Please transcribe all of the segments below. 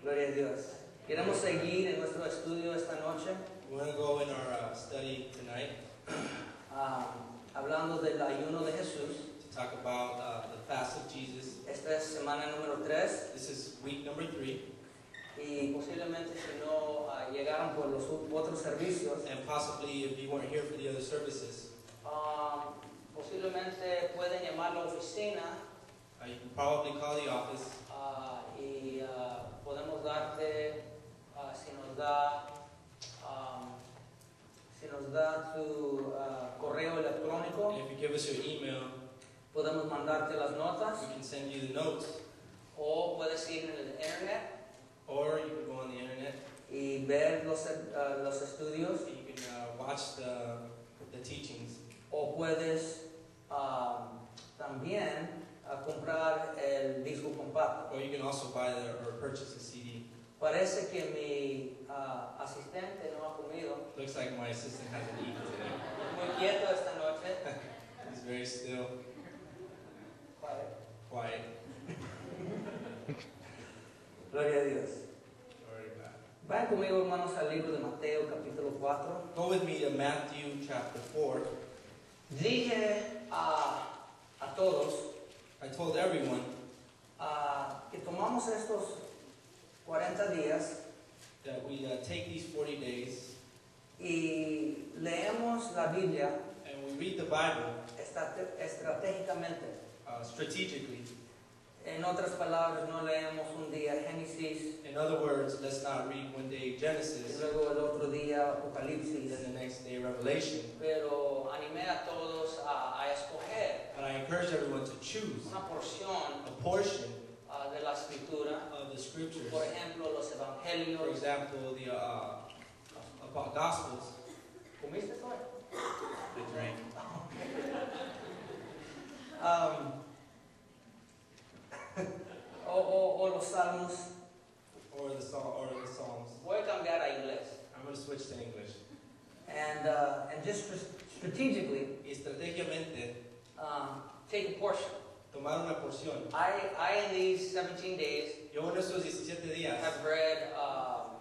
Gloria a Dios. Queremos seguir en nuestro estudio esta noche. We want to go in our study tonight Hablando del ayuno de Jesús. to talk about the fast of Jesus. Esta es semana número 3. This is week number 3, Y posiblemente si no llegaron por los otros servicios, and possibly if you weren't here for the other services, posiblemente pueden llamar a la oficina you can probably call the office y podemos darte, si nos da tu correo electrónico, and if you give us your email, podemos mandarte las notas, we can send you the notes, o puedes ir en el internet or you can go on the internet y ver los estudios, and you can watch the teachings, o puedes también comprar el disco compacto. or you can also buy or purchase a CD. Parece que mi asistente no ha comido. Looks like my assistant hasn't eaten today. Muy quieto esta noche. He's very still, quiet. Gloria a Dios. Glory to God. Vayan conmigo, hermanos, al libro de Mateo, capítulo 4. Go with me to Matthew chapter 4. Dije a todos I told everyone que tomamos estos 40 días that we take these 40 days y leemos la Biblia and we read the Bible estratégicamente. strategically. En otras palabras, no leemos un día Génesis In other words, let's not read one day y Genesis luego el otro día and Apocalipsis. then the next day Revelation. Pero animé a todos a escoger But I encourage everyone to choose una porción a portion de la escritura. of the scriptures. Por ejemplo, los For evangelios. example, the Gospels. ¿Comiste hoy? I drank. O los salmos. Or the Psalms. Voy a cambiar a inglés. I'm going to switch to English. And just strategically, Y estratégicamente, take a portion. tomar una porción. I in these 17 days Yo en estos 17 días have read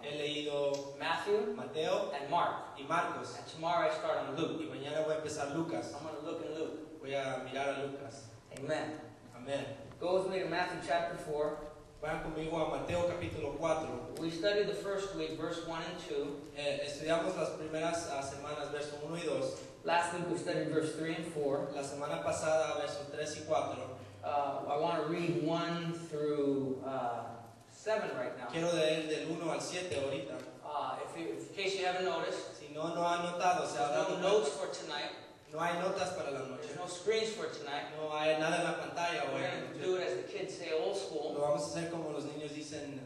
he leído Matthew Mateo and Mark. y Marcos. And tomorrow I start on Y Luke. mañana voy a empezar Lucas. I'm going to look in Luke. Voy a mirar a Lucas. Amen. Amén. Go with me to Matthew chapter 4. Vayan conmigo a Mateo capítulo 4. We studied the first week, verse 1 and 2. Estudiamos las primeras semanas, verso 1 y 2. Last week we studied verse 3 and 4. La semana pasada, versos 3 y 4. I want to read 1 through 7 right now. Quiero leer del 1 al 7 ahorita. In case you haven't noticed, Si no ha notado, se ha there's dado no notes cuenta. for tonight. No hay notas para la noche. There's no screens for tonight. No hay nada en la pantalla We're hoy. going to do it as the kids say, old Lo school. vamos a hacer como los niños dicen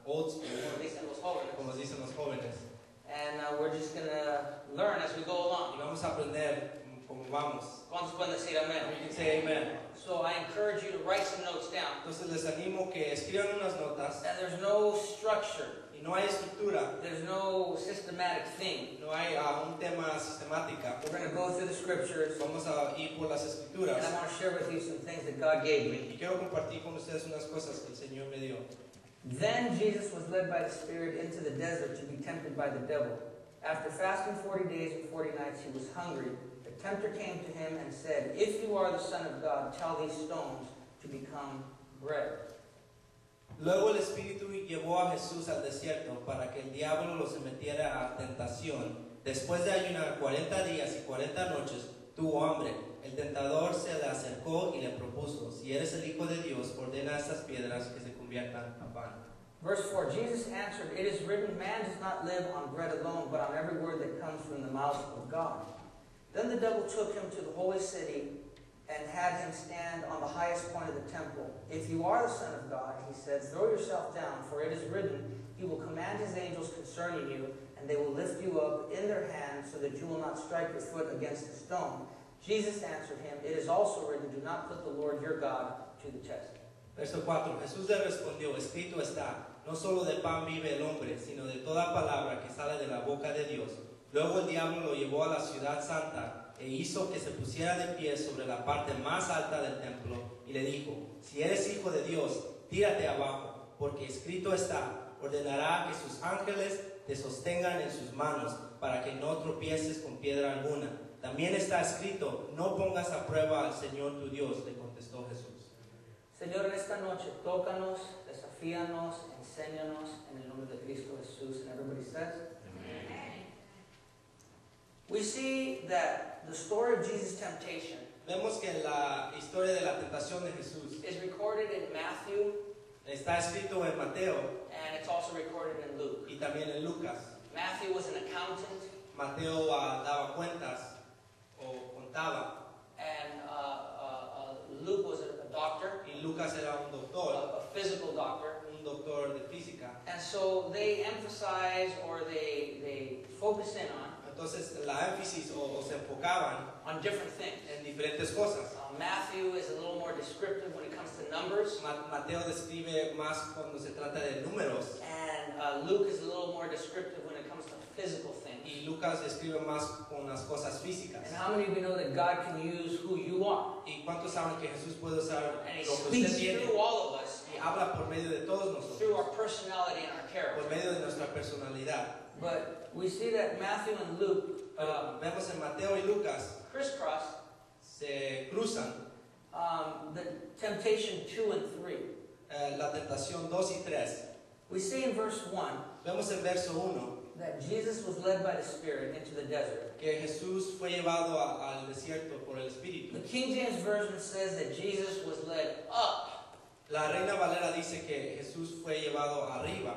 old school, Como dicen los jóvenes. como dicen los jóvenes. And we're just going to learn as we go Y along. vamos a aprender como vamos. ¿Cuántos pueden decir amén? You can say amen. So I encourage you to write some notes down. Entonces les animo que escriban unas notas. And there's no structure. Y no hay estructura, There's no systematic thing. no hay un tema sistemática. We're going to go through the scriptures. Vamos a ir por las And escrituras. I want to share with you some things that God gave me. Y quiero compartir con ustedes unas cosas que el Señor me dio. Then Jesus was led by the Spirit into the desert to be tempted by the devil. After fasting 40 days and 40 nights, he was hungry. The tempter came to him and said, "If you are the Son of God, tell these stones to become bread." Luego el Espíritu llevó a Jesús al desierto para que el diablo lo sometiera a tentación. Después de ayunar 40 días y 40 noches, tuvo hambre. El tentador se le acercó y le propuso, si eres el Hijo de Dios, ordena a estas piedras que se conviertan a pan. Verse 4, Jesus answered, "It is written, man does not live on bread alone, but on every word that comes from the mouth of God." Then the devil took him to the holy city and had him stand on the highest point of the temple. "If you are the Son of God," he said, "throw yourself down, for it is written, he will command his angels concerning you, and they will lift you up in their hands so that you will not strike your foot against a stone." Jesus answered him, "It is also written, do not put the Lord your God to the test." Verso 4. Jesús le respondió, escrito está, no solo de pan vive el hombre, sino de toda palabra que sale de la boca de Dios. Luego el diablo lo llevó a la ciudad santa e hizo que se pusiera de pie sobre la parte más alta del templo y le dijo, si eres hijo de Dios, tírate abajo, porque escrito está, ordenará que sus ángeles te sostengan en sus manos para que no tropieces con piedra alguna. También está escrito, no pongas a prueba al Señor tu Dios, le contestó Jesús. Señor, en esta noche, tócanos, desafíanos, enséñanos en el nombre de Cristo Jesús. And everybody says, Amen. We see that the story of Jesus' temptation Vemos que la historia de la tentación de Jesús is recorded in Matthew, está escrito en Mateo and it's also recorded in Luke. y también en Lucas. Matthew was an accountant, Mateo daba cuentas o contaba, and Luke was a doctor, y Lucas era un doctor, a physical doctor. un doctor de física. And so they emphasize or they focus in Entonces la énfasis o se enfocaban on different things. en diferentes cosas. Matthew is a little more descriptive when it comes to numbers, Mateo describe más cuando se trata de números and Luke is a little more descriptive when it comes to physical things. y Lucas describe más con las cosas físicas. And how many of you know that God can use who you are? ¿Y cuántos saben que Jesús puede usar And He lo que speaks usted tiene through all of us, y habla por medio de todos nosotros, through our personality and our por character. medio de nuestra personalidad? But we see that Matthew and Luke Vemos en Mateo y Lucas crisscross se cruzan the temptation 2 and 3. la tentación 2 y 3. We see in verse 1 Vemos en verso 1 that Jesus was led by the Spirit into the desert. que Jesús fue llevado al desierto por el Espíritu. The King James Version says that Jesus was led up, La Reina Valera dice que Jesús fue llevado arriba,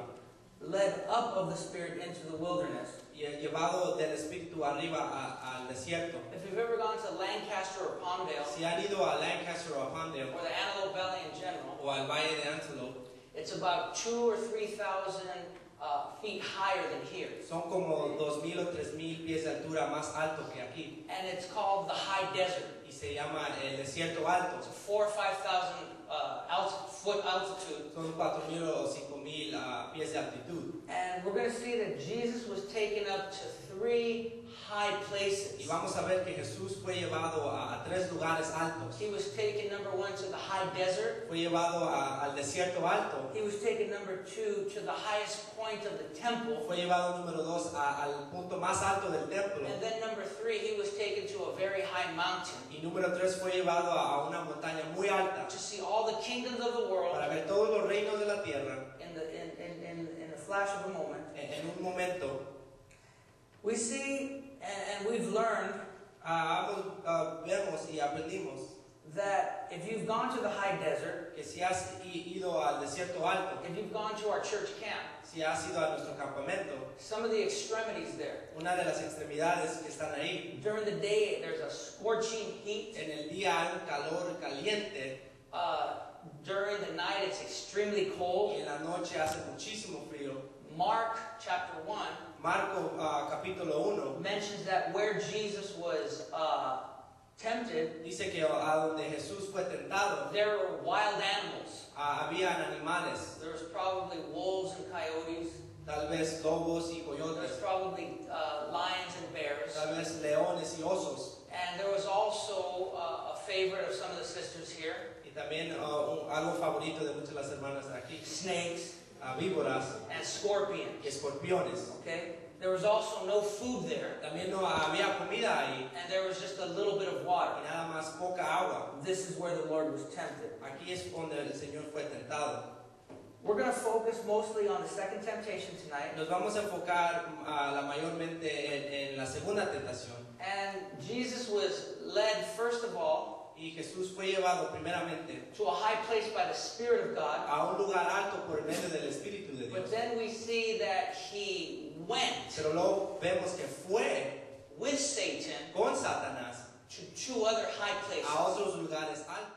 led up of the Spirit into the wilderness. y llevado del Espíritu arriba al desierto. If you've ever gone to Lancaster or Palmdale, Si han ido a Lancaster o a Palmdale or the Antelope Valley in general, o al Valle de Antelope, it's about 2,000 or 3,000 feet higher than here. son como 2,000 o 3,000 pies de altura más alto que aquí, And it's called the High Desert. y se llama el desierto alto. It's a 4,000 or 5,000 foot altitude. Son 4,000 o 5,000 pies de altitud. And we're going to see that Jesus was taken up to 3 high places. Y vamos a ver que Jesús fue llevado a 3 lugares altos. He was taken, number 1, to the high desert. Fue llevado al desierto alto. He was taken, number 2, to the highest point of the temple. Fue llevado número 2 al punto más alto del templo. And then number 3, he was taken to a very high mountain Y número 3 fue llevado a una montaña muy alta to see all the kingdoms of the world para ver todos los reinos de la tierra in a flash of a moment. en un momento. We see, and we've learned, Vemos y aprendimos that if you've gone to the high desert, que si has ido al desierto alto, if you've gone to our church camp, si has ido a nuestro campamento, some of the extremities there, una de las extremidades que están ahí, during the day there's a scorching heat. en el día hay un calor caliente During the night it's extremely y cold. en la noche hace muchísimo frío. Mark chapter 1 Marco capítulo 1 mentions that where Jesus was tempted, dice que a donde Jesús fue tentado, there were wild animals. habían animales, There was probably wolves and coyotes. tal vez lobos y There was coyotes, probably lions and bears. tal vez leones y osos, And there was also a favorite of some of the sisters here, y también algo favorito de muchas de las hermanas de aquí, snakes víboras and scorpions. y escorpiones. Okay? There was also no food there, También no había comida ahí, and there was just a little bit of water. y nada más poca agua. This is where the Lord was tempted. Aquí es donde el Señor fue tentado. We're going to focus mostly on the second temptation tonight. Nos vamos a enfocar la mayormente en la segunda tentación. And Jesus was led, first of all, Y Jesús fue llevado primeramente to a high place by the Spirit of God. a un lugar alto por medio del Espíritu de But Dios. then we see that he went Pero luego vemos que fue with Satan con Satanás to 2 other high places. a otros lugares altos.